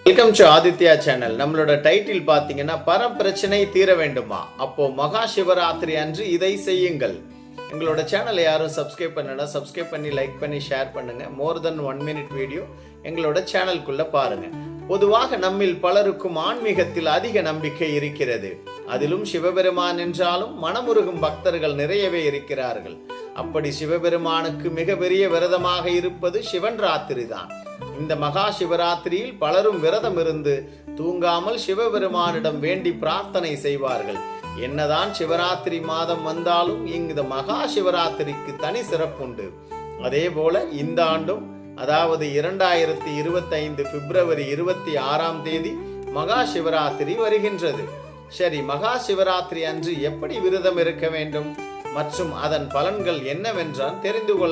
Welcome to Aditya channel. நம்மளோட title பார்த்தீங்கன்னா பரப்பிரச்சனை தீர வேண்டுமா, அப்போ மகா சிவராத்திரி அன்று இதை செய்யுங்கள். எங்களோட சேனலை யாரும் சப்ஸ்கிரைப் பண்ணனா சப்ஸ்கிரைப் பண்ணி லைக் பண்ணி ஷேர் பண்ணுங்க. மோர் தென் 1 மினிட் வீடியோ எங்களோட சேனலுக்குள்ள பாருங்க. பொதுவாக நம்மில் பலருக்கும் ஆன்மீகத்தில் அதிக நம்பிக்கை இருக்கிறது. அதிலும் சிவபெருமான் என்றாலும் மனமுருகும் பக்தர்கள் நிறையவே இருக்கிறார்கள். அப்படி சிவபெருமானுக்கு மிக பெரிய விரதமாக இருப்பது சிவன் ராத்திரி தான். இந்த மகா சிவராத்திரியில் பலரும் விரதம் இருந்து தூங்காமல் சிவபெருமானிடம் வேண்டி பிரார்த்தனை செய்வார்கள். என்னதான் சிவராத்திரி மாதம் வந்தாலும் இந்த மகா சிவராத்திரிக்கு தனி சிறப்புண்டு. அதே போல இந்த ஆண்டும், அதாவது 2025 பிப்ரவரி 26ஆம் தேதி மகா சிவராத்திரி வருகின்றது. சரி, மகா சிவராத்திரி அன்று எப்படி விரதம் இருக்க வேண்டும் மற்றும் அதன் பலன்கள் என்னவென்றால் தெரிந்து கொள்ள